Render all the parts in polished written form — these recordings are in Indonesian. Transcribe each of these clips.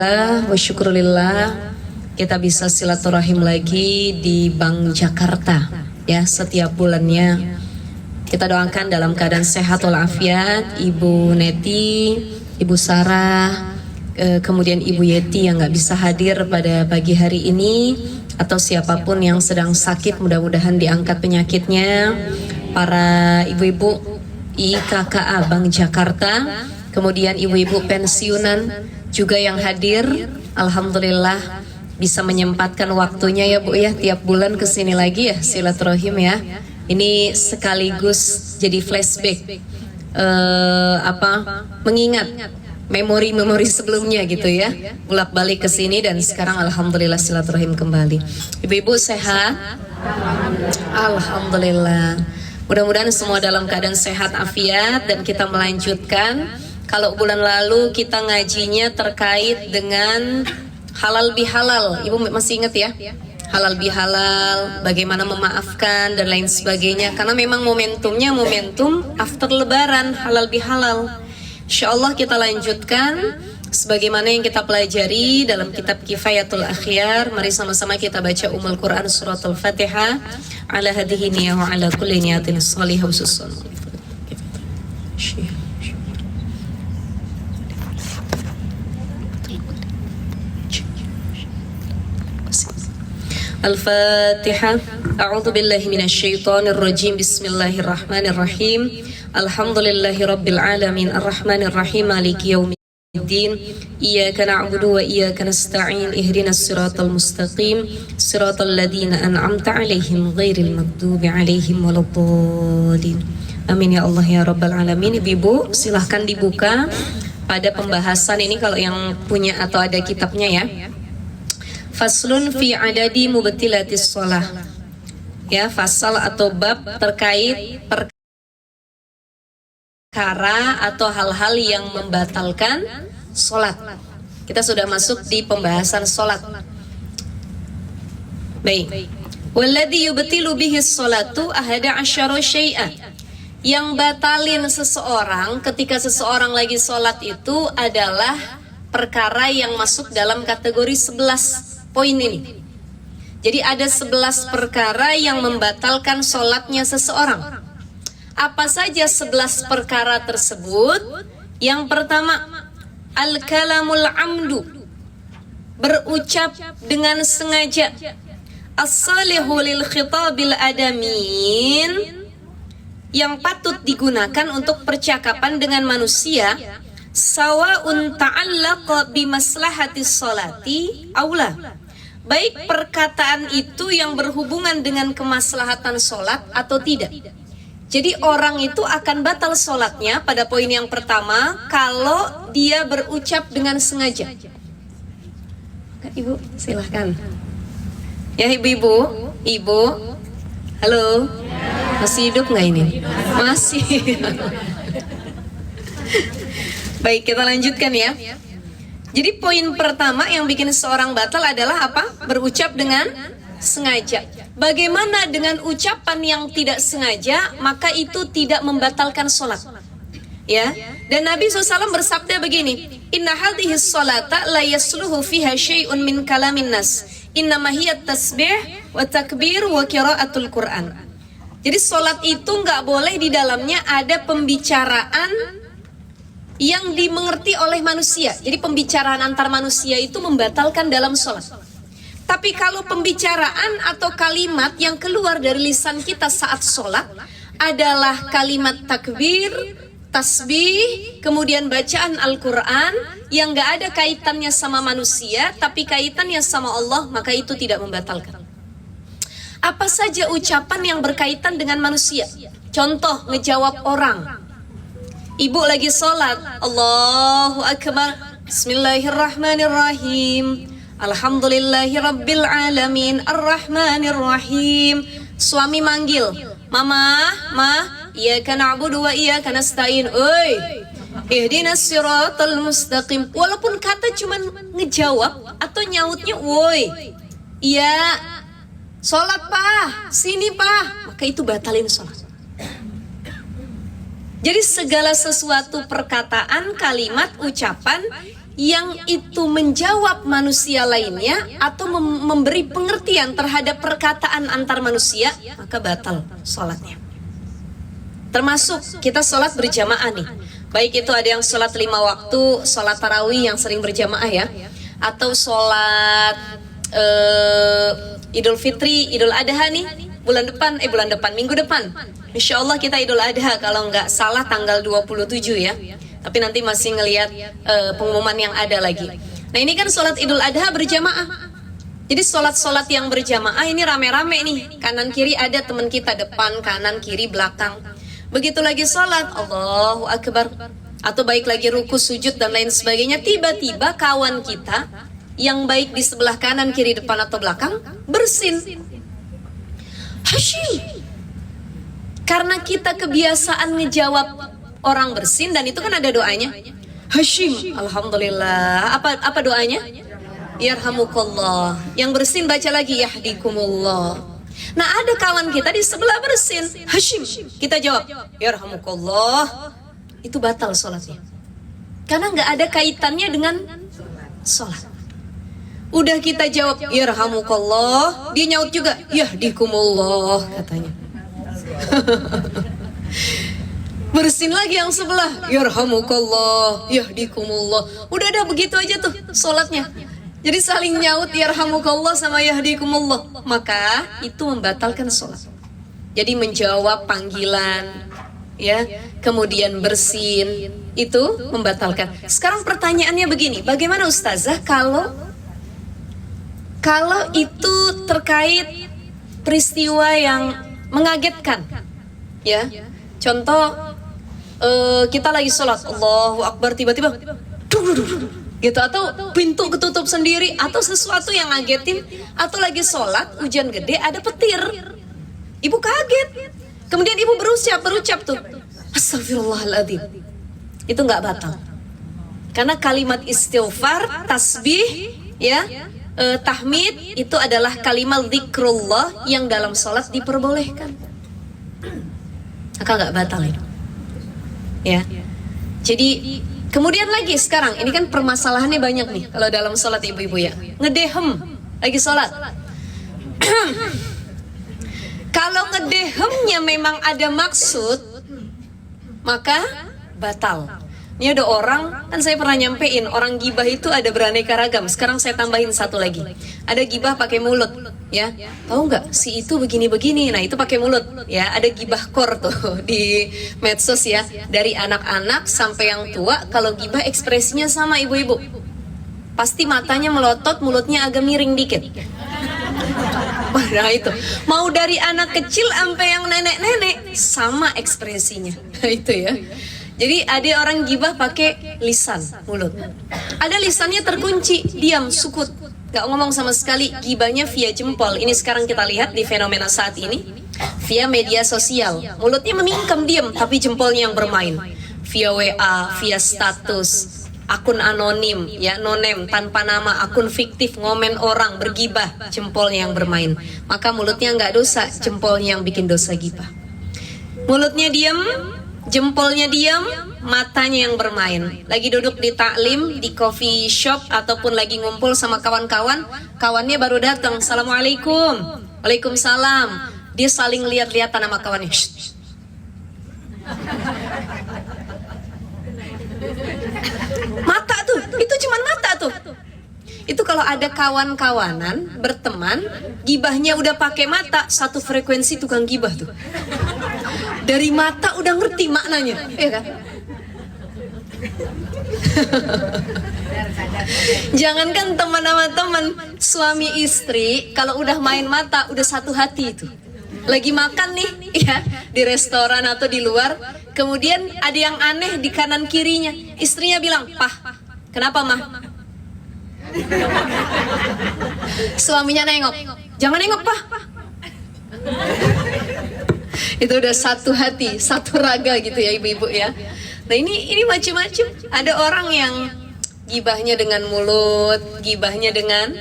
Wa syukurillah kita bisa silaturahim lagi di Bank Jakarta ya setiap bulannya. Kita doakan dalam keadaan sehat walafiat Ibu Neti, Ibu Sarah, kemudian Ibu Yeti yang nggak bisa hadir pada pagi hari ini, atau siapapun yang sedang sakit mudah-mudahan diangkat penyakitnya. Para ibu-ibu IKKA Bank Jakarta, kemudian ibu-ibu pensiunan juga yang hadir, alhamdulillah bisa menyempatkan waktunya ya Bu ya, tiap bulan kesini lagi ya silaturahim ya. Ini sekaligus jadi flashback, mengingat memori-memori sebelumnya gitu ya, bolak-balik kesini dan sekarang alhamdulillah silaturahim kembali. Ibu-ibu sehat? Alhamdulillah. Mudah-mudahan semua dalam keadaan sehat afiat dan kita melanjutkan. Kalau bulan lalu kita ngajinya terkait dengan halal bihalal, Ibu masih ingat ya? Halal bihalal, bagaimana memaafkan dan lain sebagainya. Karena memang momentumnya momentum after lebaran halal bihalal. Insya Allah kita lanjutkan sebagaimana yang kita pelajari dalam kitab Kifayatul Akhyar. Mari sama-sama kita baca Ummul Quran suratul Fatihah. Ala hadhihi niyah wa ala kulli niyatin salihah ususun. Al-Fatihah. A'udzu billahi minasy syaithanir rajim. Bismillahirrahmanirrahim. Alhamdulillahi rabbil alamin arrahmanir rahim maliki yaumiddin. Iyyaka na'budu wa iyyaka nasta'in. Ihdinas siratal mustaqim. Siratal ladzina an'amta 'alaihim ghairil maghdubi 'alaihim waladdallin. Amin ya Allah ya rabbal alamin. Ibu silahkan dibuka pada pembahasan ini kalau yang punya atau ada kitabnya ya. Faslun fi adadi mubtilatis shalah. Ya, fasal atau bab terkait perkara atau hal-hal yang membatalkan sholat. Kita sudah masuk di pembahasan sholat. Baik. Walladhi yubtilu bihi sholatu ahada asyara syai'an. Yang batalin seseorang ketika seseorang lagi sholat itu adalah perkara yang masuk dalam kategori 11 poin ini. Jadi ada 11 perkara yang membatalkan sholatnya seseorang. Apa saja 11 perkara tersebut? Yang pertama, al-kalamul amdu, berucap dengan sengaja. As-salihu lil khitabil adamin, yang patut digunakan untuk percakapan dengan manusia, sawa'un ta'allaqa bimaslahatis sholati aula, baik perkataan itu yang berhubungan dengan kemaslahatan sholat atau tidak. Jadi orang itu akan batal sholatnya pada poin yang pertama kalau dia berucap dengan sengaja. Ibu silahkan. Ya ibu-ibu, ibu, halo, masih hidup nggak ini? Masih. Baik, kita lanjutkan ya. Jadi poin pertama yang bikin seorang batal adalah apa? Berucap dengan sengaja. Bagaimana dengan ucapan yang tidak sengaja? Maka itu tidak membatalkan sholat. Ya. Dan Nabi SAW bersabda begini, Inna hadhihi sholata la yasluhu fiha syai'un min kalamin nas. Innama hiya tasbih wa takbir wa qiraatul Qur'an. Jadi sholat itu nggak boleh di dalamnya ada pembicaraan yang dimengerti oleh manusia. Jadi pembicaraan antar manusia itu membatalkan dalam sholat. Tapi kalau pembicaraan atau kalimat yang keluar dari lisan kita saat sholat adalah kalimat takbir, tasbih, kemudian bacaan Al-Quran yang gak ada kaitannya sama manusia, tapi kaitannya sama Allah, maka itu tidak membatalkan. Apa saja ucapan yang berkaitan dengan manusia? Contoh, ngejawab orang. Ibu lagi sholat, Allahu Akbar, Bismillahirrahmanirrahim, Alhamdulillahi Rabbil Alamin, Ar-Rahmanirrahim. Suami manggil, Mama, Iyyaka na'budu wa iyyaka nasta'in. Oi, ihdinas siratal mustaqim. Walaupun kata cuman ngejawab atau nyautnya, woi, iya, sholat pak, sini pak, maka itu batalin sholat. Jadi segala sesuatu perkataan, kalimat, ucapan yang itu menjawab manusia lainnya atau memberi pengertian terhadap perkataan antar manusia, maka batal sholatnya. Termasuk kita sholat berjamaah nih, baik itu ada yang sholat 5 waktu, sholat tarawih yang sering berjamaah ya, atau sholat Idul Fitri, Idul Adha nih, minggu depan Insya Allah kita Idul Adha kalau nggak salah tanggal 27 ya. Tapi nanti masih ngelihat pengumuman yang ada lagi. Nah ini kan sholat Idul Adha berjamaah. Jadi sholat-sholat yang berjamaah ini rame-rame nih. Kanan kiri ada teman kita, depan, kanan, kiri, belakang. Begitu lagi sholat, Allahu Akbar. Atau baik lagi ruku, sujud dan lain sebagainya. Tiba-tiba kawan kita yang baik di sebelah kanan, kiri, depan atau belakang bersin. Hashim. Karena kita kebiasaan ngejawab orang bersin dan itu kan ada doanya. Hashim, alhamdulillah. Apa doanya? Yarhamukallah. Yang bersin baca lagi yahdikumullah. Nah, ada kawan kita di sebelah bersin, Hashim. Kita jawab yarhamukallah. Itu batal sholatnya. Karena nggak ada kaitannya dengan sholat. Udah kita jawab yarhamukallah, dia nyaut juga yahdikumullah katanya. Bersin lagi yang sebelah, yarhamukallah, yahdikumullah. Udah ada begitu aja tuh sholatnya. Jadi saling nyaut yarhamukallah sama yahdikumullah. Maka itu membatalkan sholat. Jadi menjawab panggilan, ya, kemudian bersin, itu membatalkan. Sekarang pertanyaannya begini, bagaimana Ustazah kalau itu terkait peristiwa yang mengagetkan, ya? Contoh. Kita lagi sholat, Allahu Akbar, tiba-tiba gitu, atau pintu ketutup sendiri, atau sesuatu yang ngagetin, atau lagi sholat, hujan gede, ada petir, ibu kaget, kemudian ibu berucap tuh Astagfirullahaladzim, itu nggak batal, karena kalimat istighfar, tasbih, ya, tahmid itu adalah kalimat zikrullah yang dalam sholat diperbolehkan, maka nggak batal itu. Ya, jadi kemudian lagi sekarang ini kan permasalahannya banyak nih kalau dalam sholat ibu-ibu ya, ngedehem lagi sholat. Kalau ngedehemnya memang ada maksud, maka batal. Ini ada orang, kan saya pernah nyampein, orang gibah itu ada beraneka ragam. Sekarang saya tambahin satu lagi, ada gibah pakai mulut, ya. Tahu nggak si itu begini-begini, nah itu pakai mulut, ya. Ada gibah kor tuh di medsos ya, dari anak-anak sampai yang tua. Kalau gibah ekspresinya sama ibu-ibu, pasti matanya melotot, mulutnya agak miring dikit. Nah itu, mau dari anak kecil sampai yang nenek-nenek sama ekspresinya, itu ya. Jadi ada orang gibah pakai lisan, mulut. Ada lisannya terkunci, diam, sukut, gak ngomong sama sekali. Gibahnya via jempol. Ini sekarang kita lihat di fenomena saat ini, via media sosial. Mulutnya memingkam, diam, tapi jempolnya yang bermain. Via WA, via status, akun anonim, ya, no name, tanpa nama, akun fiktif, ngomen orang, bergibah, jempolnya yang bermain. Maka mulutnya nggak dosa, jempolnya yang bikin dosa gibah. Mulutnya diam, jempolnya diam, matanya yang bermain. Lagi duduk di taklim, di coffee shop, ataupun lagi ngumpul sama kawan-kawan, kawannya baru datang, Assalamualaikum, Waalaikumsalam. Dia saling lihat-lihatan sama kawannya. Mata tuh, itu cuma mata tuh. Itu kalau ada kawan-kawanan, berteman, gibahnya udah pakai mata, satu frekuensi tukang gibah tuh. Dari mata udah ngerti maknanya, ya kan? Jangankan teman sama teman, suami istri kalau udah main mata udah satu hati itu. Lagi makan nih, ya, di restoran atau di luar, kemudian ada yang aneh di kanan kirinya. Istrinya bilang, "Pah, kenapa mah?" Suaminya nengok, "Jangan nengok, Pah." Itu udah satu hati, satu raga gitu ya ibu-ibu ya. Nah ini macam-macam. Ada orang yang gibahnya dengan mulut, gibahnya dengan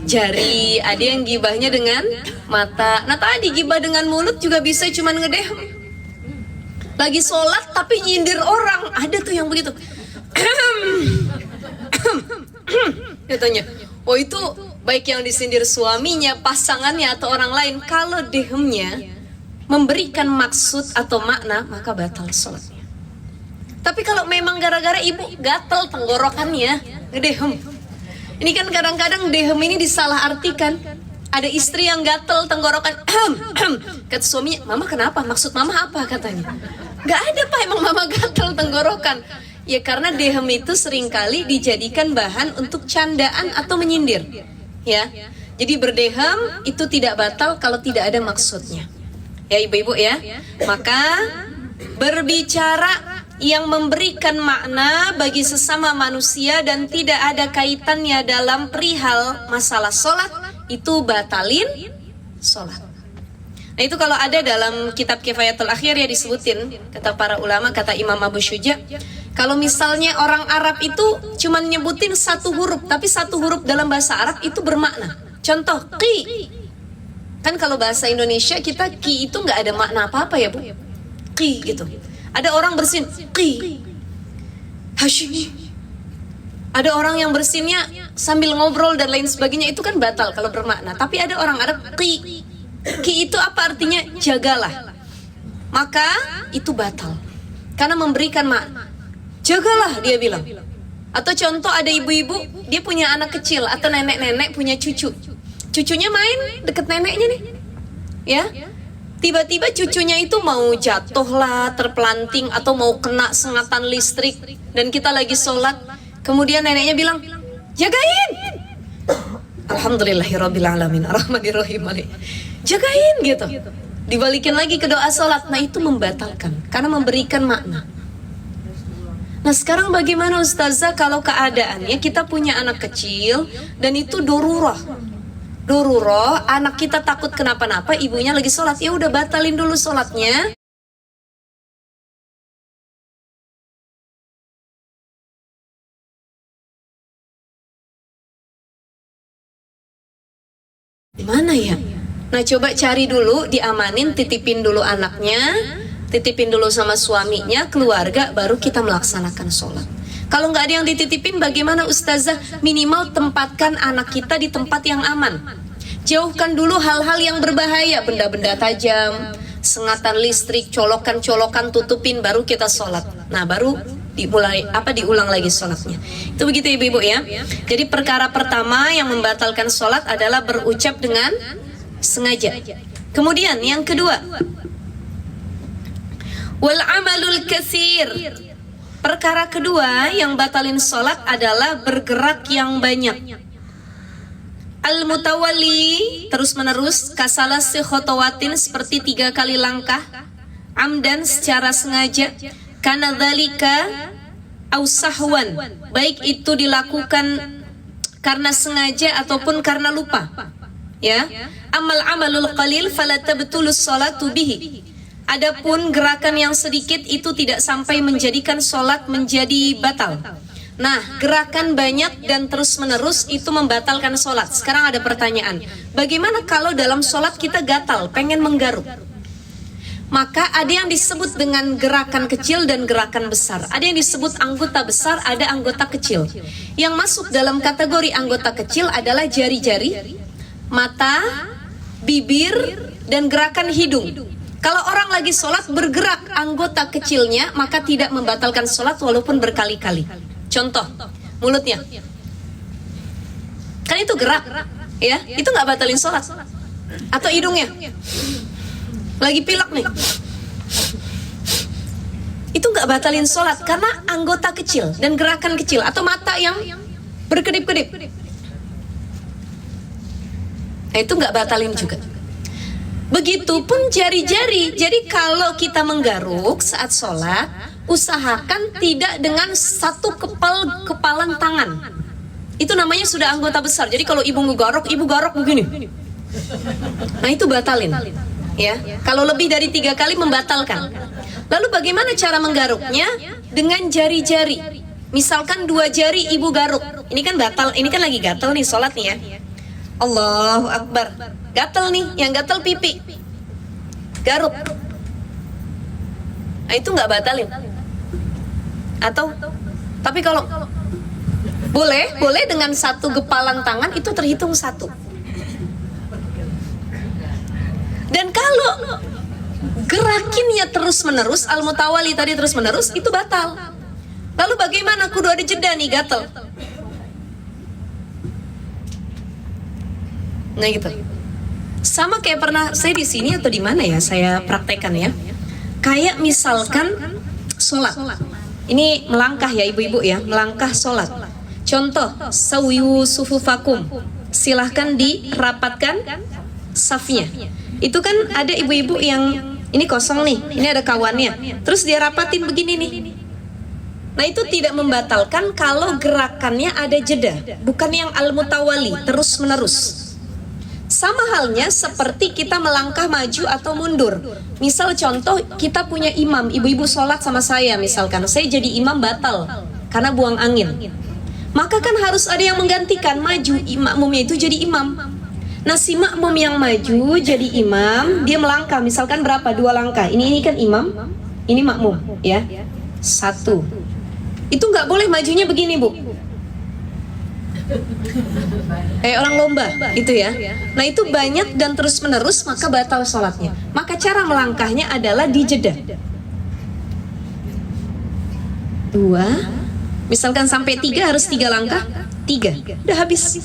jari, ada yang gibahnya dengan mata. Nah tadi gibah dengan mulut juga bisa cuman ngedehem. Lagi sholat tapi nyindir orang, ada tuh yang begitu. katanya. Oh itu baik yang disindir suaminya, pasangannya atau orang lain. Kalau dehemnya memberikan maksud atau makna, maka batal sholatnya. Tapi kalau memang gara-gara ibu gatel tenggorokannya, ngedehem. Ini kan kadang-kadang dehem ini disalahartikan. Ada istri yang gatel tenggorokan, kata suaminya, mama kenapa? Maksud mama apa katanya? Gak ada pak, emang mama gatel tenggorokan. Ya karena dehem itu seringkali dijadikan bahan untuk candaan atau menyindir. Ya, jadi berdehem itu tidak batal kalau tidak ada maksudnya. Ya ibu-ibu ya, maka berbicara yang memberikan makna bagi sesama manusia dan tidak ada kaitannya dalam perihal masalah sholat, itu batalin sholat. Nah itu kalau ada dalam kitab Kifayatul Akhir ya disebutin, kata para ulama, kata Imam Abu Syuja, kalau misalnya orang Arab itu cuma nyebutin satu huruf, tapi satu huruf dalam bahasa Arab itu bermakna. Contoh, qi. Kan kalau bahasa Indonesia kita qi itu nggak ada makna apa-apa ya bu, qi gitu. Ada orang bersin qi, Hashimi. Ada orang yang bersinnya sambil ngobrol dan lain sebagainya, itu kan batal kalau bermakna. Tapi ada orang Arab qi. Qi itu apa artinya? Jagalah. Maka itu batal karena memberikan makna. Jagalah dia bilang. Atau contoh ada ibu-ibu, dia punya anak kecil atau nenek-nenek punya cucu. Cucunya main deket neneknya nih. Ya. Tiba-tiba cucunya itu mau jatuh lah, terpelanting atau mau kena sengatan listrik dan kita lagi sholat. Kemudian neneknya bilang, jagain. Alhamdulillahirabbil alamin arrahmanirrahim. Jagain gitu. Dibalikin lagi ke doa sholat. Nah itu membatalkan karena memberikan makna. Nah sekarang bagaimana Ustazah kalau keadaannya kita punya anak kecil dan itu dorurah. Dorurah, anak kita takut kenapa-napa, ibunya lagi sholat. Ya udah batalin dulu sholatnya. Gimana ya? Nah coba cari dulu, diamanin, titipin dulu anaknya, titipin dulu sama suaminya, keluarga, baru kita melaksanakan sholat. Kalau nggak ada yang dititipin, bagaimana Ustazah? Minimal tempatkan anak kita di tempat yang aman. Jauhkan dulu hal-hal yang berbahaya, benda-benda tajam, sengatan listrik, colokan-colokan, tutupin, baru kita sholat. Nah baru diulang lagi sholatnya. Itu begitu ibu-ibu ya. Jadi perkara pertama yang membatalkan sholat adalah berucap dengan sengaja. Kemudian yang kedua, wal amalul katsir. Perkara kedua yang batalin sholat adalah bergerak yang banyak. Al mutawali, terus menerus, kasalas khotowatin, seperti 3 kali langkah, amdan, secara sengaja, kana dzalika au sahwan, baik itu dilakukan karena sengaja ataupun karena lupa. Ya, amalul qalil fala tabtulus sholatu bihi. Adapun gerakan yang sedikit itu tidak sampai menjadikan sholat menjadi batal. Nah, gerakan banyak dan terus menerus itu membatalkan sholat. Sekarang ada pertanyaan, bagaimana kalau dalam sholat kita gatal, pengen menggaruk? Maka ada yang disebut dengan gerakan kecil dan gerakan besar. Ada yang disebut anggota besar, ada anggota kecil. Yang masuk dalam kategori anggota kecil adalah jari-jari, mata, bibir, dan gerakan hidung. Kalau orang lagi sholat bergerak anggota kecilnya, maka tidak membatalkan sholat walaupun berkali-kali. Contoh, mulutnya. Kan itu gerak, ya? Itu nggak batalin sholat. Atau hidungnya. Lagi pilek nih, itu nggak batalin sholat karena anggota kecil dan gerakan kecil. Atau mata yang berkedip-kedip, nah, itu nggak batalin juga. Begitupun jari-jari. Jadi kalau kita menggaruk saat sholat, usahakan tidak dengan satu kepalan tangan. Itu namanya sudah anggota besar. Jadi kalau ibu garuk begini, nah itu batalin. Ya, kalau lebih dari 3 kali membatalkan. Lalu bagaimana cara menggaruknya? Dengan jari-jari. Misalkan 2 jari ibu garuk. Ini kan batal, ini kan lagi gatal nih sholat nih ya. Allahu Akbar. Gatal nih, yang gatal pipi. Garuk. Nah itu nggak batalin. Atau, tapi kalau Boleh dengan satu gepalan tangan itu terhitung satu. Dan kalau gerakinnya terus-menerus, al-mutawali tadi terus-menerus, itu batal. Lalu bagaimana? Kudu ada jeda nih, gatel. Nah gitu. Sama kayak pernah saya di sini atau di mana ya saya praktekkan ya. Kayak misalkan sholat. Ini melangkah ya ibu-ibu ya, melangkah sholat. Contoh, sawiyu sufufakum. Silahkan dirapatkan safnya. Itu kan ada ibu-ibu yang ini kosong nih, ini ada kawannya. Terus dia rapatin begini nih. Nah itu tidak membatalkan kalau gerakannya ada jeda. Bukan yang al-mutawali, terus-menerus. Sama halnya seperti kita melangkah maju atau mundur. Misal contoh kita punya imam, ibu-ibu sholat sama saya misalkan. Saya jadi imam batal karena buang angin. Maka kan harus ada yang menggantikan, maju makmumnya itu jadi imam. Nah si makmum yang maju jadi imam, dia melangkah misalkan berapa? 2 langkah. Ini kan imam, ini makmum ya. 1. Itu nggak boleh majunya begini bu. Kayak orang lomba gitu ya. Nah itu banyak dan terus menerus maka batal sholatnya. Maka cara melangkahnya adalah dijeda. 2. Misalkan sampai 3 harus 3 langkah. 3 udah habis.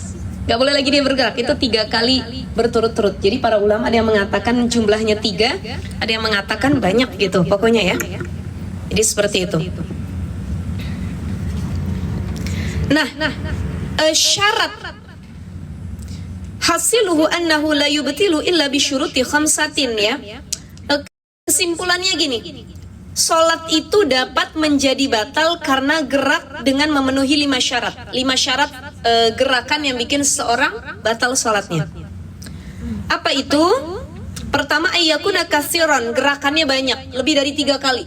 Gak boleh lagi dia bergerak. Itu 3 kali berturut-turut. Jadi para ulama ada yang mengatakan jumlahnya 3, ada yang mengatakan banyak gitu. Pokoknya ya. Jadi seperti itu. Nah, syarat hasiluhu annahu la yubtilu illa bisyuruti khamsatin ya. Kesimpulannya gini. Salat itu dapat menjadi batal karena gerak dengan memenuhi 5 syarat. 5 syarat gerakan yang bikin seorang batal salatnya. Apa itu? Pertama ayyakuna katsiran, gerakannya banyak, lebih dari 3 kali.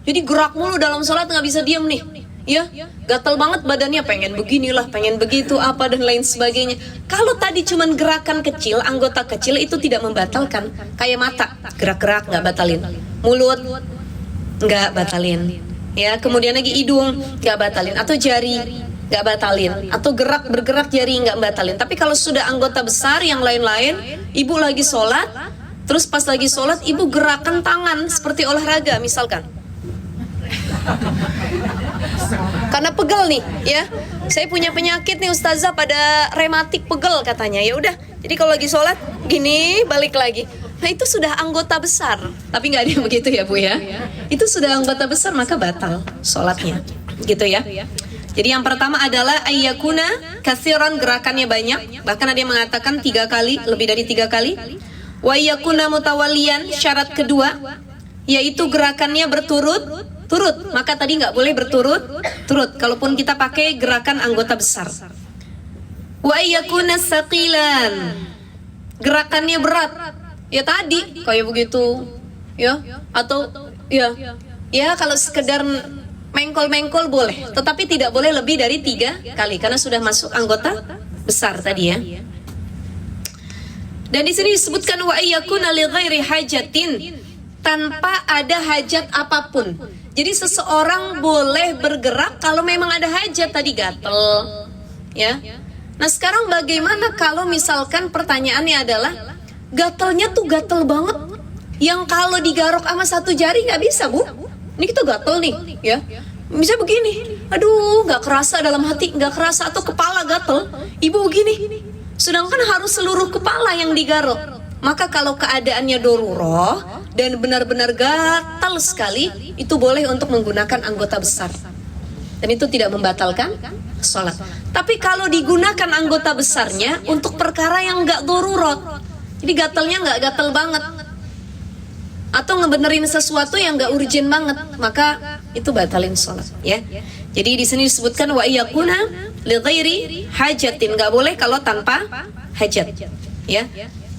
Jadi gerak mulu dalam salat nggak bisa diam nih. Ya, gatal banget badannya, pengen beginilah, pengen begitu, apa dan lain sebagainya. Kalau tadi cuman gerakan kecil, anggota kecil itu tidak membatalkan. Kayak mata, gerak-gerak nggak batalin. Mulut nggak batalin. Ya, kemudian lagi hidung nggak batalin. Atau jari nggak batalin. Atau bergerak jari nggak batalin. Tapi kalau sudah anggota besar yang lain-lain, ibu lagi sholat, terus pas lagi sholat ibu gerakan tangan seperti olahraga misalkan. Karena pegel nih ya, saya punya penyakit nih ustazah, pada rematik pegel katanya. Ya udah, jadi kalau lagi sholat gini balik lagi. Nah itu sudah anggota besar, tapi nggak ada yang begitu ya bu ya. Itu sudah anggota besar maka batal sholatnya, gitu ya. Jadi yang pertama adalah ayyakuna katsiran, gerakannya banyak, bahkan ada yang mengatakan 3 kali, lebih dari 3 kali. Wa ayyakuna mutawalian, syarat kedua yaitu gerakannya berturut-turut. Maka tadi nggak boleh berturut-turut kalaupun kita pakai gerakan anggota besar. Wa ayyakuna saqilan, gerakannya berat. Ya tadi kayak begitu ya, atau ya kalau sekedar mengkol-mengkol boleh, tetapi tidak boleh lebih dari 3 kali karena sudah masuk anggota besar tadi ya. Dan di sini disebutkan wa ayyakuna li ghairi hajatin, tanpa ada hajat apapun. Jadi seseorang boleh bergerak kalau memang ada hajat, tadi gatel ya. Nah sekarang bagaimana kalau misalkan pertanyaannya adalah gatelnya tuh gatel banget, yang kalau digarok sama 1 jari nggak bisa bu. Ini kita gatel nih ya, bisa begini, aduh nggak kerasa dalam hati, nggak kerasa, atau kepala gatel ibu begini, sedangkan harus seluruh kepala yang digarok. Maka kalau keadaannya darurat dan benar-benar gatal sekali, itu boleh untuk menggunakan anggota besar. Dan itu tidak membatalkan sholat. Tapi kalau digunakan anggota besarnya untuk perkara yang nggak darurat, jadi gatalnya nggak gatal banget, atau ngebenerin sesuatu yang nggak urgent banget, maka itu batalin sholat ya. Jadi di sini disebutkan wa iyakuna li ghairi hajatin, nggak boleh kalau tanpa hajat ya.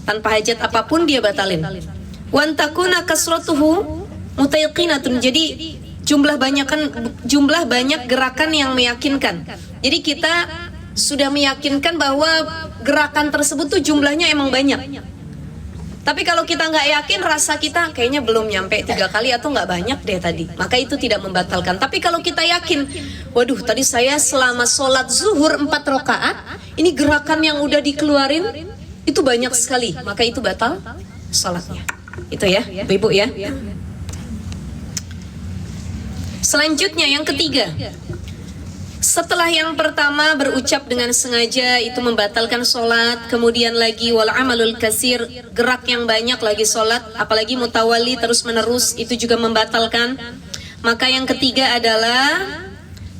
Tanpa hajat apapun dia batalin. Wan takuna kasratuhu mutayaqinatun, jadi jumlah banyak gerakan yang meyakinkan. Jadi kita sudah meyakinkan bahwa gerakan tersebut tuh jumlahnya emang banyak. Tapi kalau kita nggak yakin, rasa kita kayaknya belum nyampe 3 kali atau nggak banyak deh tadi, maka itu tidak membatalkan. Tapi kalau kita yakin, waduh tadi saya selama sholat zuhur 4 rakaat, ini gerakan yang udah dikeluarin itu banyak sekali, maka itu batal sholatnya. Itu ya, Ibu ya. Selanjutnya yang ketiga, setelah yang pertama berucap dengan sengaja itu membatalkan sholat, kemudian lagi wal amalul kasir, gerak yang banyak lagi sholat, apalagi mutawali terus menerus, itu juga membatalkan. Maka yang ketiga adalah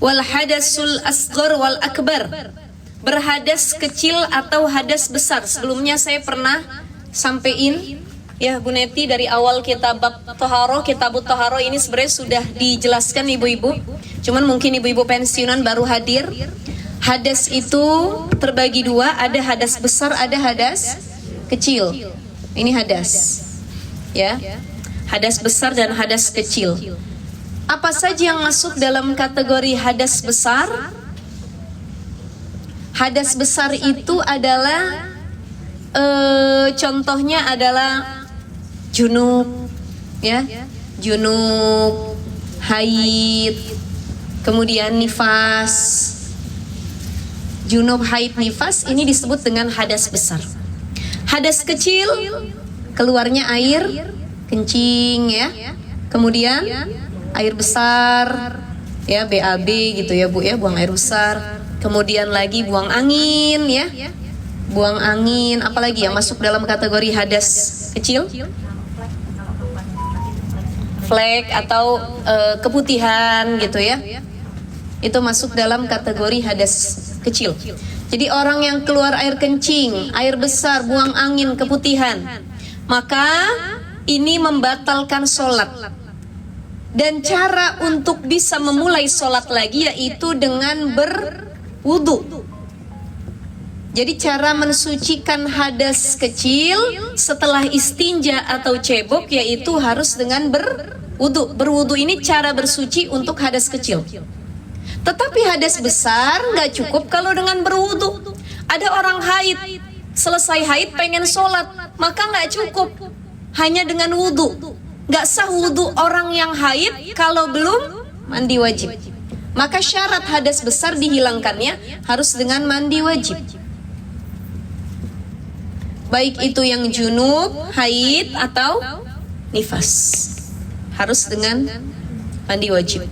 wal hadasul asghar wal akbar, berhadas kecil atau hadas besar. Sebelumnya saya pernah sampein ya Bu Neti, dari awal kitab Toharo, kitabut Toharo ini sebenarnya sudah dijelaskan ibu-ibu. Cuman mungkin ibu-ibu pensiunan baru hadir. Hadas itu terbagi 2, ada hadas besar, ada hadas kecil. Ini hadas, ya, hadas besar dan hadas kecil. Apa saja yang masuk dalam kategori hadas besar? Hadas besar itu adalah contohnya adalah junub, ya, junub, haid, kemudian nifas. Junub, haid, nifas ini disebut dengan hadas besar. Hadas kecil, keluarnya air kencing, ya, kemudian air besar, ya, BAB gitu ya Bu ya, buang air besar. Kemudian lagi buang angin, ya, buang angin. Apalagi yang masuk dalam kategori hadas kecil? Flek atau keputihan gitu ya, itu masuk dalam kategori hadas kecil. Jadi orang yang keluar air kencing, air besar, buang angin, keputihan, maka ini membatalkan sholat. Dan cara untuk bisa memulai sholat lagi yaitu dengan berwudu. Jadi cara mensucikan hadas kecil setelah istinja atau cebok yaitu harus dengan berwudu. Berwudu ini cara bersuci untuk hadas kecil. Tetapi hadas besar nggak cukup kalau dengan berwudu. Ada orang haid, selesai haid pengen sholat, maka nggak cukup hanya dengan wudu. Nggak sah wudu orang yang haid kalau belum mandi wajib. Maka syarat hadas besar dihilangkannya harus dengan mandi wajib. Baik itu yang junub, haid atau nifas, harus dengan mandi wajib.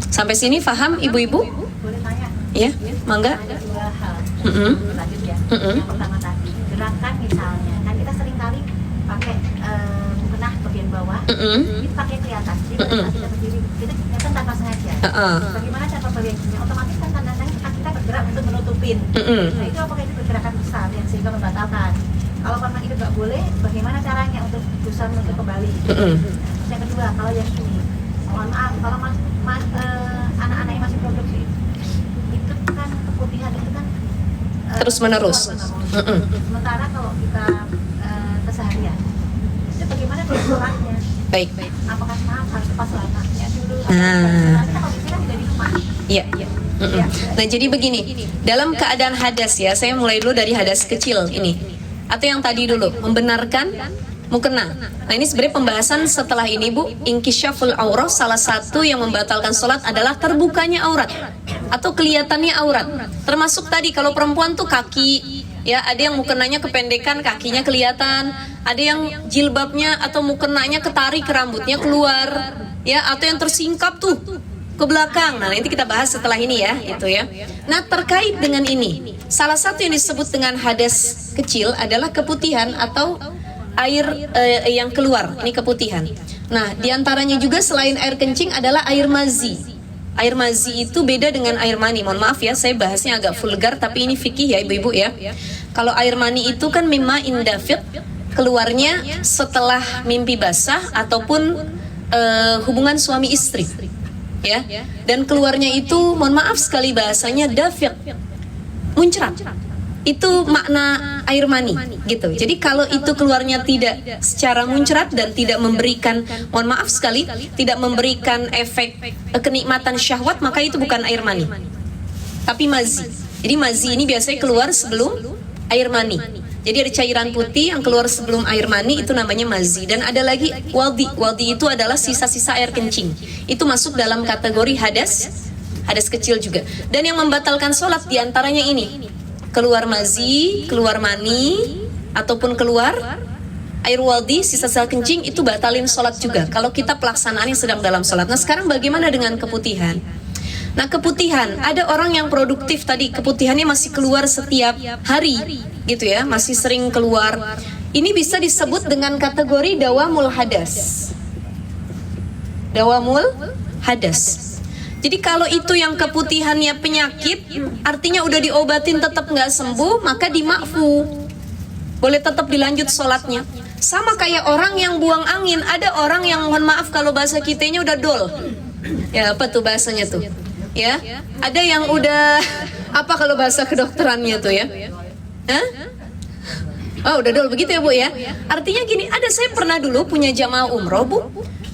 Sampai sini paham ibu-ibu? Boleh tanya? Ya, mangga. Ada 2 hal. Lanjut ya. Yang pertama tadi, gerakan misalnya, kan kita sering kali pakai mukena bagian bawah, ini pakai kelihatan. Jadi pada saat kita berdiri, kita kelihatan tanpa sengaja. Bagaimana cara bagiannya? Otomatis kan tanda-tandanya kita bergerak untuk menutupin. Nah itu apakah itu pergerakan besar yang sehingga membatalkan? Kalau memang itu nggak boleh, bagaimana caranya untuk bisa menutup kembali? Yang kedua, kalau yang ini, mohon maaf, kalau anak-anak yang masih produksi itu kan keputihan itu kan Terus menerus. Sementara kalau kita keseharian itu bagaimana dengan sholatnya? Baik. Apakah maaf harus pas sholatnya dulu? Nah. Kita kondisi kan tidak di rumah. Iya. Nah jadi begini, dalam keadaan hadas ya, saya mulai dulu dari hadas kecil ini, atau yang tadi dulu, membenarkan mukena. Nah ini sebenarnya pembahasan setelah ini Bu. Inkisyaful aurah, salah satu yang membatalkan sholat adalah terbukanya aurat atau kelihatannya aurat. Termasuk tadi kalau perempuan tuh kaki, ya, ada yang mukenanya kependekan, kakinya kelihatan, ada yang jilbabnya atau mukenanya ketarik, rambutnya keluar, ya, atau yang tersingkap tuh ke belakang. Nah nanti kita bahas setelah ini ya, itu ya. Nah terkait dengan ini, salah satu yang disebut dengan hadas kecil adalah keputihan atau air yang keluar, ini keputihan. Nah diantaranya juga selain air kencing adalah air mazi. Air mazi itu beda dengan air mani. Mohon maaf ya, saya bahasnya agak vulgar, tapi ini fikih ya ibu-ibu ya. Kalau air mani itu kan mimma indafid, keluarnya setelah mimpi basah ataupun hubungan suami istri, ya. Dan keluarnya itu, mohon maaf sekali bahasanya dafiq, muncrat. Itu makna air mani gitu. Jadi kalau itu keluarnya tidak secara muncrat dan tidak memberikan, mohon maaf sekali, tidak memberikan efek kenikmatan syahwat, maka itu bukan air mani, tapi mazi. Jadi mazi ini biasanya keluar sebelum air mani. Jadi ada cairan putih yang keluar sebelum air mani, itu namanya mazi. Dan ada lagi waldi. Waldi itu adalah sisa-sisa air kencing. Itu masuk dalam kategori hadas kecil juga. Dan yang membatalkan sholat diantaranya ini: keluar mazi, keluar mani, ataupun keluar air waldi, sisa-sisa kencing, itu batalin sholat juga kalau kita pelaksanaannya sedang dalam sholat. Nah sekarang bagaimana dengan keputihan? Nah keputihan, ada orang yang produktif tadi, keputihannya masih keluar setiap hari gitu ya, masih sering keluar. Ini bisa disebut dengan kategori dawamul hadas. Dawamul hadas. Jadi kalau itu yang keputihannya penyakit, artinya udah diobatin tetap nggak sembuh, maka dimakfu, boleh tetap dilanjut sholatnya. Sama kayak orang yang buang angin. Ada orang yang, mohon maaf kalau bahasa kitanya, udah dol. Ya apa tuh bahasanya tuh? Ya, ada yang udah apa kalau bahasa kedokterannya tuh ya? Hah? Oh udah dol begitu ya Bu ya? Artinya gini, saya pernah dulu punya jamaah umroh Bu.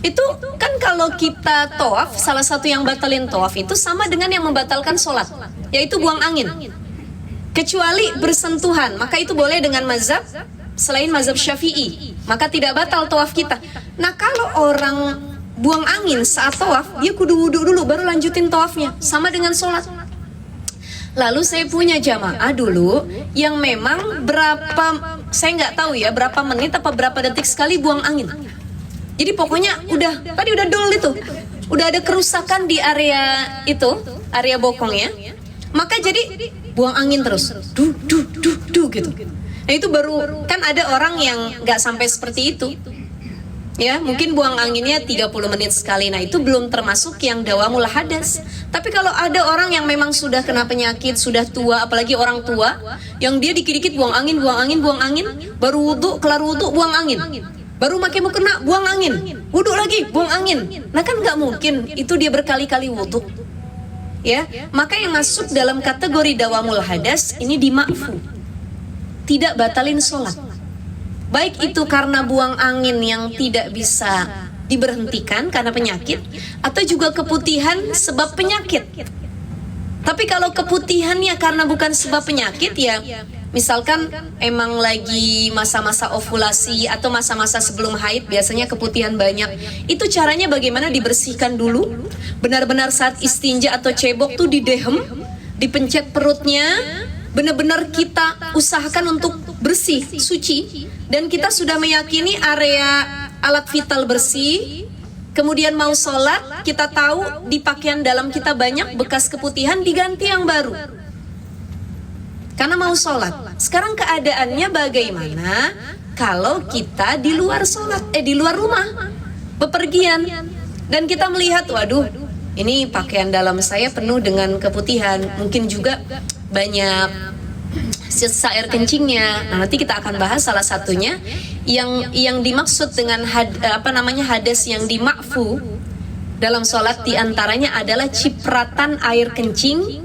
Itu kan kalau kita tawaf, salah satu yang batalin tawaf itu sama dengan yang membatalkan sholat, yaitu buang angin. Kecuali bersentuhan, maka itu boleh dengan mazhab selain mazhab Syafi'i, maka tidak batal tawaf kita. Nah kalau orang buang angin saat tawaf, dia kudu wudhu dulu baru lanjutin tawafnya, sama dengan sholat. Lalu saya punya jamaah dulu yang memang saya nggak tahu ya berapa menit apa berapa detik sekali buang angin. Jadi pokoknya tadi udah dol itu, udah ada kerusakan di area itu, area bokongnya. Maka jadi buang angin terus, gitu. Nah itu baru, kan ada orang yang nggak sampai seperti itu. Ya, mungkin buang anginnya 30 menit sekali. Nah itu belum termasuk yang dawamul hadas. Tapi kalau ada orang yang memang sudah kena penyakit, sudah tua, apalagi orang tua, yang dia dikit-dikit buang angin, baru wudhu, kelar wudhu buang angin, baru pakai mukena buang angin, wudhu lagi buang angin. Nah kan nggak mungkin itu dia berkali-kali wudhu. Ya, maka yang masuk dalam kategori dawamul hadas ini dimakfu, tidak batalin sholat. Baik itu karena buang angin yang tidak bisa diberhentikan karena penyakit, atau juga keputihan sebab penyakit. Tapi kalau keputihannya karena bukan sebab penyakit, ya misalkan emang lagi masa-masa ovulasi atau masa-masa sebelum haid, biasanya keputihan banyak. Itu caranya bagaimana? Dibersihkan dulu, benar-benar saat istinja atau cebok tuh didehem, dipencet perutnya, benar-benar kita usahakan untuk bersih, suci. Dan kita sudah meyakini area alat vital bersih. Kemudian mau sholat, kita tahu di pakaian dalam kita banyak bekas keputihan, diganti yang baru. Karena mau sholat. Sekarang keadaannya bagaimana kalau kita di luar sholat, di luar rumah, bepergian, dan kita melihat, waduh, ini pakaian dalam saya penuh dengan keputihan, mungkin juga banyak sisa air kencingnya. Nah, nanti kita akan bahas salah satunya yang dimaksud dengan hadas yang dimakfu dalam sholat, diantaranya adalah cipratan air kencing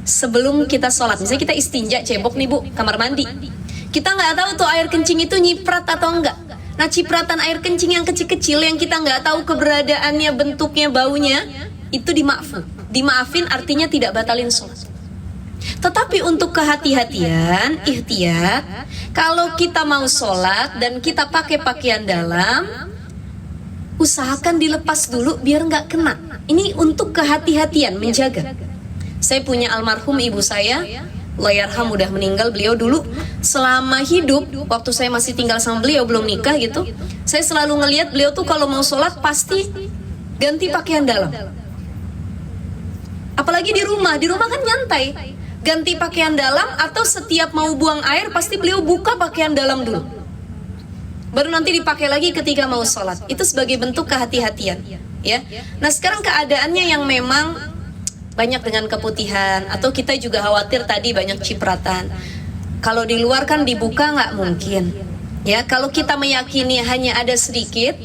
sebelum kita sholat. Misalnya kita istinja cebok nih Bu, kamar mandi, kita nggak tahu tuh air kencing itu nyiprat atau enggak. Nah cipratan air kencing yang kecil-kecil yang kita nggak tahu keberadaannya, bentuknya, baunya, itu dimakfu. Dimaafin artinya tidak batalin sholat. Tetapi untuk kehati-hatian, ihtiyat, kalau kita mau sholat dan kita pakai pakaian dalam, usahakan dilepas dulu biar nggak kena. Ini untuk kehati-hatian, menjaga. Saya punya almarhum ibu saya, Allahyarham, udah meninggal. Beliau dulu selama hidup, waktu saya masih tinggal sama beliau, belum nikah gitu, saya selalu ngelihat beliau tuh kalau mau sholat pasti ganti pakaian dalam. Apalagi di rumah kan nyantai, ganti pakaian dalam, atau setiap mau buang air pasti beliau buka pakaian dalam dulu, baru nanti dipakai lagi ketika mau sholat. Itu sebagai bentuk kehati-hatian ya. Nah sekarang keadaannya yang memang banyak dengan keputihan, atau kita juga khawatir tadi banyak cipratan. Kalau di luar kan dibuka nggak mungkin ya. Kalau kita meyakini hanya ada sedikit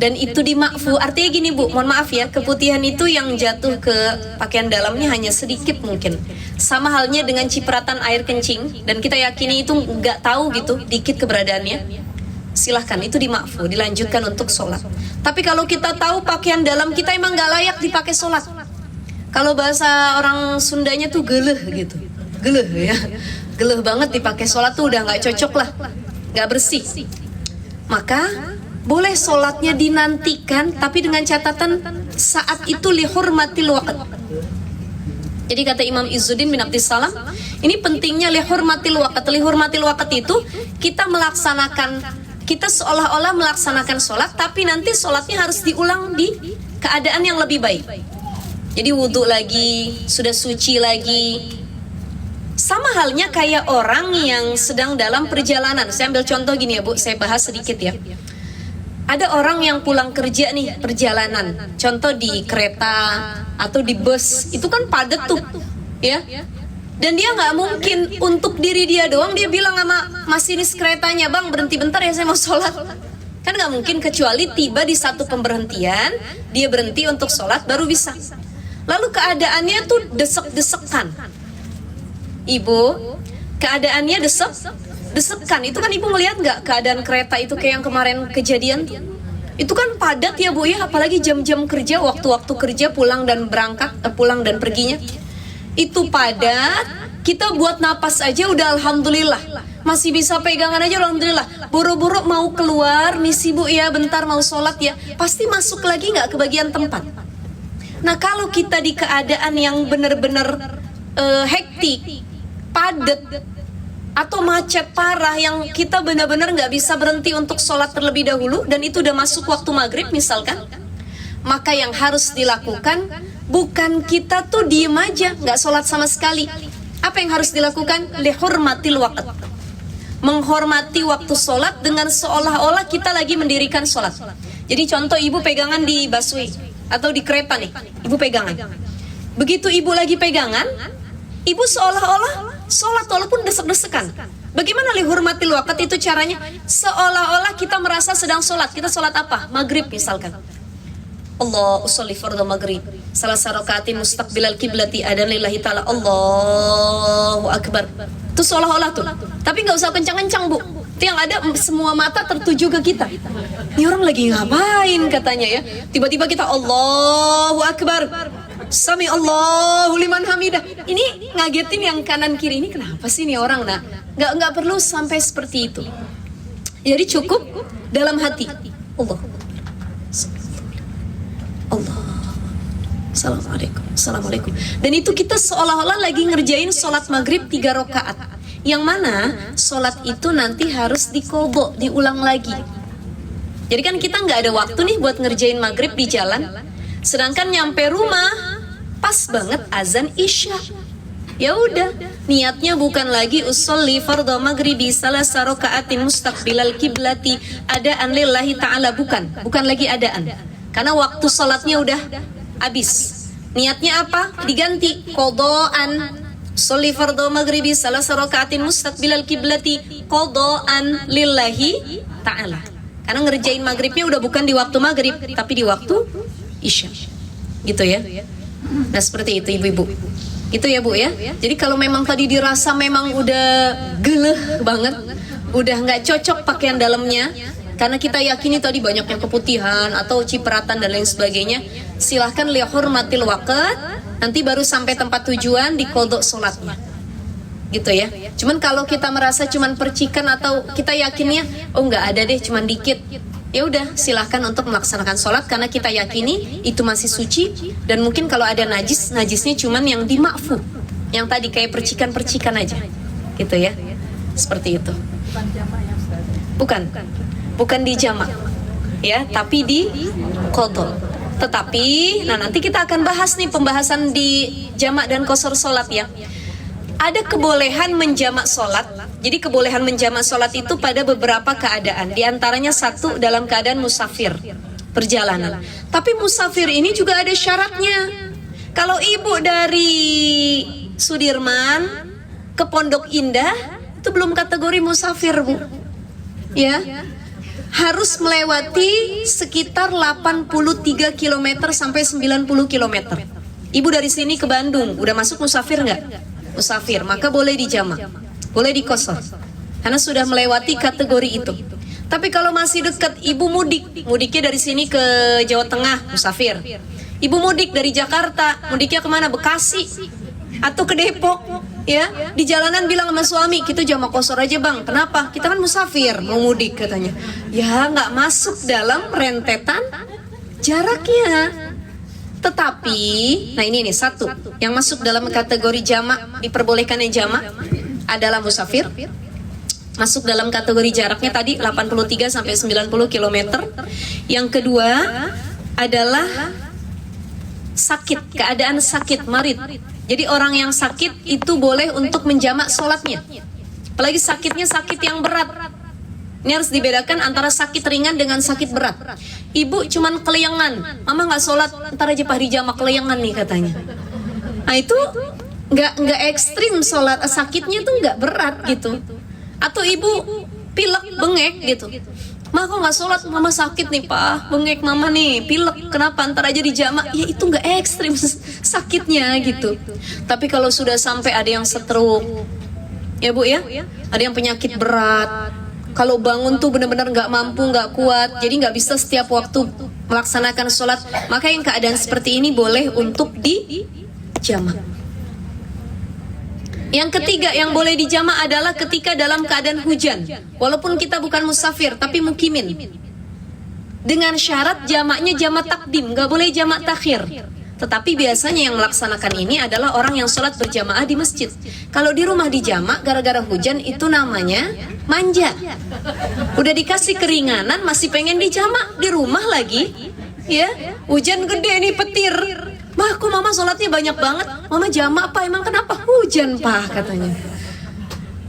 dan itu dimakfu, artinya gini Bu, mohon maaf ya, keputihan itu yang jatuh ke pakaian dalamnya hanya sedikit mungkin. Sama halnya dengan cipratan air kencing, dan kita yakini itu nggak tahu gitu, dikit keberadaannya, silahkan, itu dimakfu, dilanjutkan untuk sholat. Tapi kalau kita tahu pakaian dalam kita emang nggak layak dipakai sholat, kalau bahasa orang Sundanya tuh geleh gitu, geleh ya, geleh banget dipakai sholat tuh udah nggak cocok lah, nggak bersih. Maka boleh sholatnya dinantikan, tapi dengan catatan saat itu lihurmatil waqt. Jadi kata Imam Izzuddin bin Abdissalam, ini pentingnya lihurmatil waqt. Lihurmatil waqt itu kita melaksanakan, kita seolah-olah melaksanakan sholat, tapi nanti sholatnya harus diulang di keadaan yang lebih baik. Jadi wudhu lagi, sudah suci lagi. Sama halnya kayak orang yang sedang dalam perjalanan. Saya ambil contoh gini ya Bu, saya bahas sedikit ya. Ada orang yang pulang kerja nih, perjalanan. Contoh di kereta atau di bus, itu kan padat tuh, ya. Dan dia nggak mungkin untuk diri dia doang, dia bilang sama masinis keretanya, "Bang, berhenti bentar ya, saya mau sholat." Kan nggak mungkin, kecuali tiba di satu pemberhentian, dia berhenti untuk sholat baru bisa. Lalu keadaannya tuh desek-desekan. Ibu, keadaannya desekan. Itu kan ibu ngelihat nggak keadaan kereta itu kayak yang kemarin kejadian tuh? Itu kan padat ya Bu ya, apalagi jam-jam kerja, waktu-waktu kerja pulang dan pulang dan perginya. Itu padat, kita buat napas aja udah alhamdulillah. Masih bisa pegangan aja alhamdulillah. Buru-buru mau keluar, misi Bu ya, bentar mau sholat ya. Pasti masuk lagi nggak ke bagian tempat. Nah kalau kita di keadaan yang benar-benar hektik, padat, atau macet parah yang kita benar-benar nggak bisa berhenti untuk sholat terlebih dahulu, dan itu udah masuk waktu maghrib misalkan, maka yang harus dilakukan bukan kita tuh diem aja nggak sholat sama sekali. Apa yang harus dilakukan? Lihurmatil waqt, menghormati waktu sholat dengan seolah-olah kita lagi mendirikan sholat. Jadi contoh ibu pegangan di busway atau di kereta nih, ibu pegangan. Begitu ibu lagi pegangan, ibu seolah-olah sholat walaupun desek-desekan. Bagaimana lihurmatil waqt itu caranya? Seolah-olah kita merasa sedang sholat. Kita sholat apa? Maghrib misalkan. Allah usolli fardhu maghrib, salah sarokaatin mustaqbilal kiblati adan lillahi ta'ala, Allahu akbar. Itu seolah-olah tuh. Tapi nggak usah kencang-kencang Bu. Itu yang ada semua mata tertuju ke kita. Ini orang lagi ngapain katanya ya. Tiba-tiba kita Allahu akbar, Sami Allahu liman hamidah. Ini ngagetin yang kanan kiri, ini kenapa sih nih orang? Nah, nggak perlu sampai seperti itu. Jadi cukup dalam hati. Allah. Allah. Assalamualaikum. Dan itu kita seolah-olah lagi ngerjain sholat maghrib 3 rakaat. Yang mana sholat itu nanti harus diqodho, diulang lagi. Jadi kan kita nggak ada waktu nih buat ngerjain maghrib di jalan. Sedangkan nyampe rumah pas banget azan isya. Ya udah, niatnya bukan lagi usolli fardhu maghribi salasa rakaatin mustaqbilal kiblati adaan lillahi ta'ala, bukan lagi adaan. Karena waktu sholatnya udah habis. Niatnya apa? Diganti qodhoan. Sholli fardhu maghribi salasa rakaatin mustaqbilal kiblati qodhoan lillahi ta'ala. Karena ngerjain maghribnya udah bukan di waktu maghrib, tapi di waktu isya. Gitu ya. Nah seperti itu ibu-ibu. Itu ya Bu ya. Jadi kalau memang tadi dirasa memang udah geleh banget, udah nggak cocok pakaian dalamnya, karena kita yakini tadi banyak yang keputihan atau cipratan dan lain sebagainya, silahkan lihurmatil waqt, nanti baru sampai tempat tujuan diqodho sholatnya. Gitu ya. Cuman kalau kita merasa cuman percikan atau kita yakinnya oh nggak ada deh, cuman dikit, ya udah silahkan untuk melaksanakan sholat karena kita yakini itu masih suci. Dan mungkin kalau ada najisnya cuman yang dimakfu, yang tadi kayak percikan-percikan aja, gitu ya. Seperti itu. Bukan di jamak, ya, tapi di qodho. Tetapi, nah nanti kita akan bahas nih pembahasan di jamak dan qasar sholat ya. Ada kebolehan menjamak sholat. Jadi kebolehan menjamak sholat itu pada beberapa keadaan. Di antaranya satu dalam keadaan musafir, perjalanan. Tapi musafir ini juga ada syaratnya. Kalau ibu dari Sudirman ke Pondok Indah, itu belum kategori musafir Bu. Ya, harus melewati sekitar 83 km sampai 90 km. Ibu dari sini ke Bandung, udah masuk musafir nggak? Musafir, maka boleh dijamak, boleh dikosor, karena sudah melewati kategori itu. Tapi kalau masih dekat, ibu mudiknya dari sini ke Jawa Tengah, musafir. Ibu mudik dari Jakarta, mudiknya kemana? Bekasi atau ke Depok, Ya, di jalanan bilang sama suami, kita jamak qashar aja bang. Kenapa? Kita kan musafir, mau mudik katanya. Ya, nggak masuk dalam rentetan jaraknya. Tetapi, nah ini nih satu yang masuk dalam kategori jamak, diperbolehkannya jamak adalah musafir. Masuk dalam kategori jaraknya tadi 83 sampai 90 km. Yang kedua adalah sakit, keadaan sakit, marid. Jadi orang yang sakit itu boleh untuk menjamak sholatnya. Apalagi sakitnya sakit yang berat. Ini harus dibedakan antara sakit ringan dengan sakit berat. Ibu cuman kelayangan, mama nggak sholat, ntar aja Pak dijamak kelayangan nih katanya. Nah itu nggak ekstrim sholat, sakitnya tuh nggak berat gitu. Atau ibu pilek, bengek gitu. Ma kok nggak sholat, mama sakit nih Pak, bengek mama nih, pilek, kenapa ntar aja dijamak? Ya itu nggak ekstrim sakitnya gitu. Tapi kalau sudah sampai ada yang stroke, ya Bu ya, ada yang penyakit berat, kalau bangun tuh benar-benar nggak mampu, nggak kuat, jadi nggak bisa setiap waktu melaksanakan sholat, maka yang keadaan seperti ini boleh untuk dijamak. Yang ketiga yang boleh dijamak adalah ketika dalam keadaan hujan. Walaupun kita bukan musafir, tapi mukimin. Dengan syarat jamaknya jamak takdim, nggak boleh jamak takhir. Tetapi biasanya yang melaksanakan ini adalah orang yang sholat berjamaah di masjid. Kalau di rumah dijamak gara-gara hujan itu namanya manja. Udah dikasih keringanan masih pengen dijamak di rumah lagi. Ya, hujan gede nih petir. Ma, kok mama sholatnya banyak banget? Mama jamak apa? Emang kenapa? Hujan Pak katanya.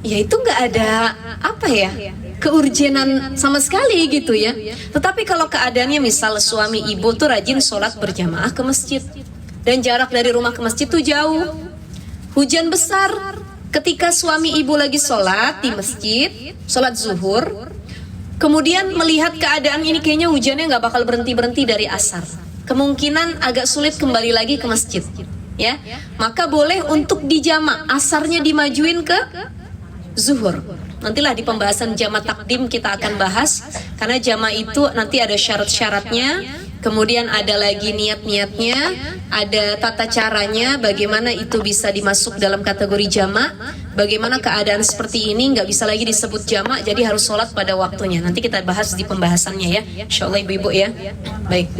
Ya itu nggak ada apa ya, keurgenan sama sekali gitu ya. Tetapi kalau keadaannya misal suami ibu tuh rajin sholat berjamaah ke masjid dan jarak dari rumah ke masjid tuh jauh, hujan besar, ketika suami ibu lagi sholat di masjid, sholat zuhur, kemudian melihat keadaan ini kayaknya hujannya nggak bakal berhenti dari asar, kemungkinan agak sulit kembali lagi ke masjid, ya, maka boleh untuk dijamak, asarnya dimajuin ke zuhur. Nantilah di pembahasan jamak takdim kita akan bahas, karena jamak itu nanti ada syarat-syaratnya, kemudian ada lagi niat-niatnya, ada tata caranya, bagaimana itu bisa dimasuk dalam kategori jamak, bagaimana keadaan seperti ini nggak bisa lagi disebut jamak, jadi harus sholat pada waktunya. Nanti kita bahas di pembahasannya ya, insyaallah ibu-ibu ya. Baik.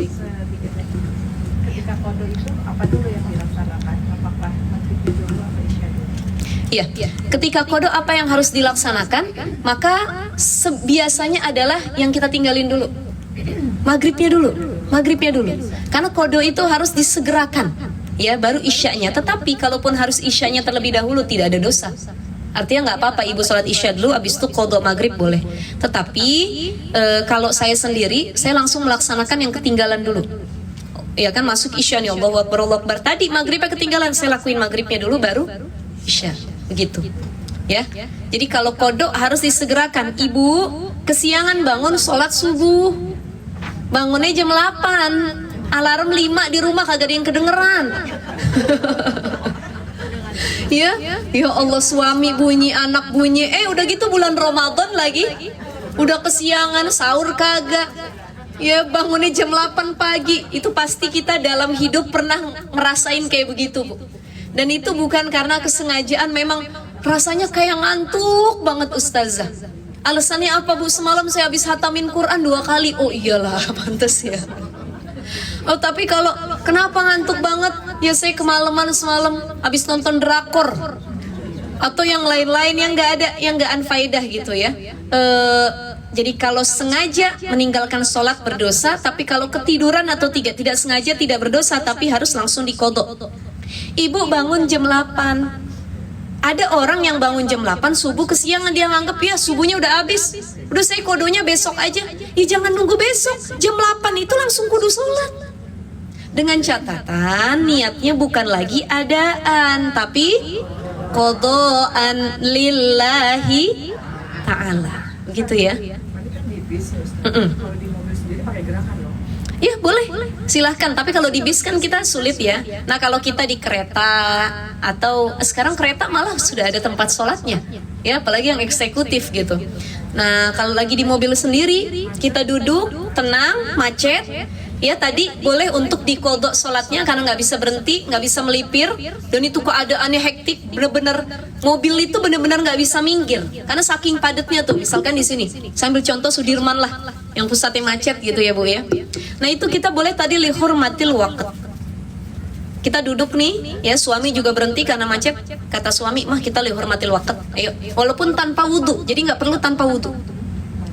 Ketika qada itu apa dulu yang dilaksanakan? Apakah maghrib dulu atau isya dulu? Iya, ketika qada apa yang harus dilaksanakan? Maka biasanya adalah yang kita tinggalin dulu. Maghribnya dulu. Karena qada itu harus disegerakan, ya, baru isyanya. Tetapi kalaupun harus isyanya terlebih dahulu tidak ada dosa. Artinya nggak apa-apa ibu sholat isya dulu, abis itu qada maghrib boleh. Tetapi kalau saya sendiri, saya langsung melaksanakan yang ketinggalan dulu. Ya kan, masuk isya nih, Allahu Akbar, Allahu Akbar. Tadi maghribnya ketinggalan, saya lakuin maghribnya dulu baru isya. Begitu. Ya. Jadi kalau qada harus disegerakan. Ibu kesiangan bangun sholat subuh. Bangunnya jam 8. Alarm 5 di rumah kagak ada yang kedengeran. Ya Allah, suami bunyi, anak bunyi. Udah gitu bulan Ramadan lagi. Udah kesiangan, sahur kagak. Ya, bangunnya jam 8 pagi. Itu pasti kita dalam hidup pernah ngerasain kayak begitu, Bu. Dan itu bukan karena kesengajaan, memang rasanya kayak ngantuk banget ustazah. Alasannya apa, Bu? Semalam saya habis hatamin Quran 2 kali. Oh iyalah, pantas ya. Oh, tapi kalau kenapa ngantuk banget? Ya saya kemalaman semalam habis nonton drakor atau yang lain-lain yang nggak ada, yang nggak anfaedah gitu ya. Jadi kalau sengaja meninggalkan sholat berdosa, tapi kalau ketiduran atau tidak sengaja tidak berdosa, tapi harus langsung diqadha. Ibu bangun jam 8. Ada orang yang bangun jam 8 subuh kesiangan, dia nganggep ya subuhnya udah habis. Udah saya qadanya besok aja. Ya jangan nunggu besok. Jam 8 itu langsung kudu sholat. Dengan catatan niatnya bukan lagi adaan, tapi qadaan lillahi ta'ala. Begitu ya. Ini kan di bis, kalau di mobil sendiri pakai gerakan loh. Ya boleh, silahkan. Tapi kalau di bis kan kita sulit ya. Nah kalau kita di kereta, atau sekarang kereta malah sudah ada tempat sholatnya, ya, apalagi yang eksekutif gitu. Nah kalau lagi di mobil sendiri, kita duduk tenang, macet, Ya tadi boleh untuk dikodok sholatnya karena nggak bisa berhenti, nggak bisa melipir, dan itu keadaannya hektik, bener-bener mobil itu bener-bener nggak bisa minggir karena saking padatnya tuh. Misalkan di sini, sambil contoh Sudirman lah, yang pusatnya macet gitu ya Bu ya. Nah itu kita boleh tadi lihurmatil waqt. Kita duduk nih, ya suami juga berhenti karena macet. Kata suami, mah kita lihurmatil waqt. Ayo, walaupun tanpa wudhu, jadi nggak perlu tanpa wudhu.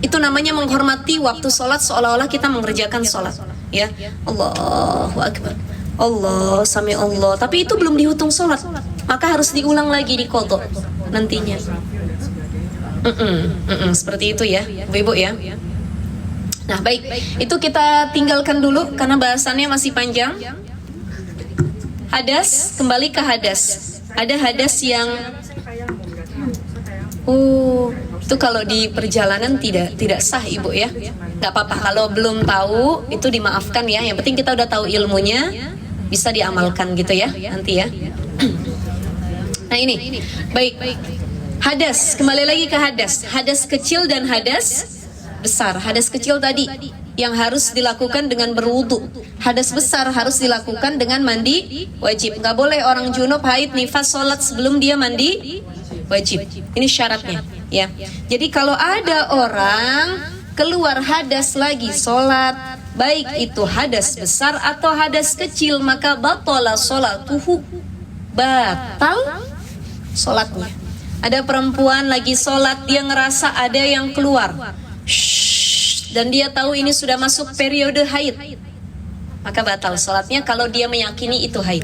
Itu namanya menghormati waktu sholat seolah-olah kita mengerjakan sholat. Ya, Allahu Akbar, Allah, sami Allah. Tapi itu belum dihitung sholat, maka harus diulang lagi di qadha nantinya. Seperti itu ya, ibu ya. Nah baik, itu kita tinggalkan dulu karena bahasannya masih panjang. Hadas, kembali ke hadas. Ada hadas yang itu kalau di perjalanan tidak sah ibu ya. Gak apa-apa kalau belum tahu, itu dimaafkan ya. Yang penting kita udah tahu ilmunya, bisa diamalkan gitu ya nanti ya. Nah ini, baik. Hadas, kembali lagi ke hadas. Hadas kecil dan hadas besar. Hadas kecil tadi yang harus dilakukan dengan berwudu. Hadas besar harus dilakukan dengan mandi wajib. Gak boleh orang junub, haid, nifas, sholat sebelum dia mandi wajib. Ini syaratnya ya. Jadi kalau ada orang keluar hadas lagi sholat, baik itu hadas besar atau hadas kecil, maka batala sholatuhu, batal sholatnya. Ada perempuan lagi sholat, dia ngerasa ada yang keluar, dan dia tahu ini sudah masuk periode haid, maka batal sholatnya kalau dia meyakini itu haid.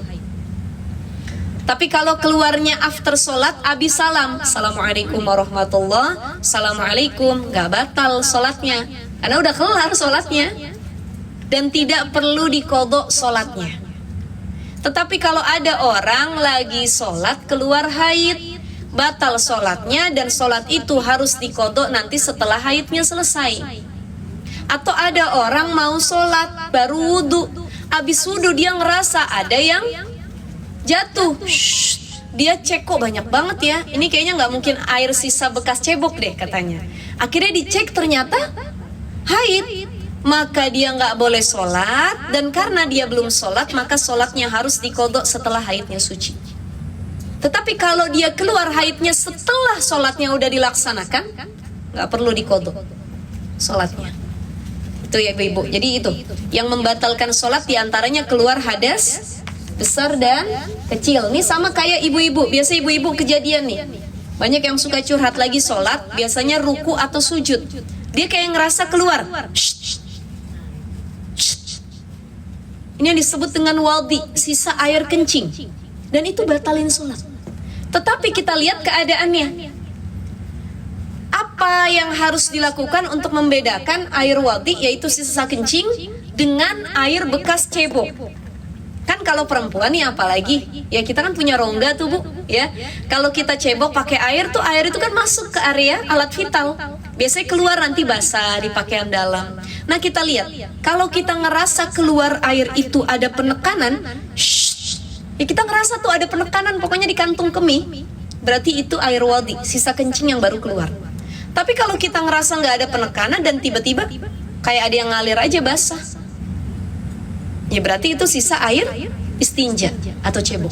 Tapi kalau keluarnya after sholat, abis salam, assalamualaikum warahmatullah, assalamualaikum, gak batal sholatnya karena udah kelar sholatnya dan tidak perlu dikodok sholatnya. Tetapi kalau ada orang lagi sholat keluar haid, batal sholatnya dan sholat itu harus dikodok nanti setelah haidnya selesai. Atau ada orang mau sholat baru wudhu, abis wudhu dia ngerasa ada yang jatuh, dia cek kok banyak banget ya, ini kayaknya nggak mungkin air sisa bekas cebok deh katanya. Akhirnya dicek ternyata haid, maka dia nggak boleh sholat, dan karena dia belum sholat maka sholatnya harus dikodok setelah haidnya suci. Tetapi kalau dia keluar haidnya setelah sholatnya udah dilaksanakan, nggak perlu dikodok sholatnya. Itu ya ibu. Jadi itu yang membatalkan sholat diantaranya keluar hadas besar dan kecil. Ini sama kayak ibu-ibu. Biasa ibu-ibu kejadian nih, banyak yang suka curhat lagi sholat, biasanya ruku atau sujud, dia kayak ngerasa keluar. Ini yang disebut dengan wadi, sisa air kencing, dan itu batalin sholat. Tetapi kita lihat keadaannya. Apa yang harus dilakukan untuk membedakan air wadi, yaitu sisa kencing, dengan air bekas cebok? Kan kalau perempuan nih apalagi, ya kita kan punya rongga tuh Bu, ya. Kalau kita cebok pakai air tuh, air itu kan masuk ke area alat vital. Biasanya keluar nanti basah di pakaian dalam. Nah kita lihat, kalau kita ngerasa keluar air itu ada penekanan, ya kita ngerasa tuh ada penekanan, pokoknya di kantung kemih, berarti itu air wadi, sisa kencing yang baru keluar. Tapi kalau kita ngerasa nggak ada penekanan dan tiba-tiba kayak ada yang ngalir aja basah, ya berarti itu sisa air istinja atau cebok.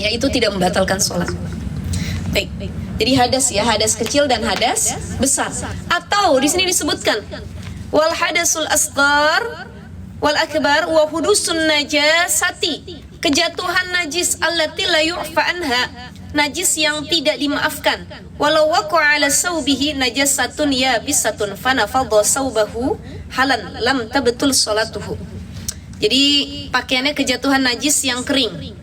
Ya itu tidak membatalkan sholat. Baik. Jadi hadas ya, hadas kecil dan hadas besar. Atau di sini disebutkan wal hadasul asghar wal akbar wa hudusun najasati, kejatuhan najis allati la yu'fa anha, najis yang tidak dimaafkan. Walau waqa'a ala saubihi najasatun yabisatun fanafadha saubahu halan lam tabtul sholatuhu. Jadi pakaiannya kejatuhan najis yang kering,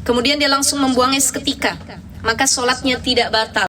kemudian dia langsung membuangnya seketika, maka sholatnya tidak batal.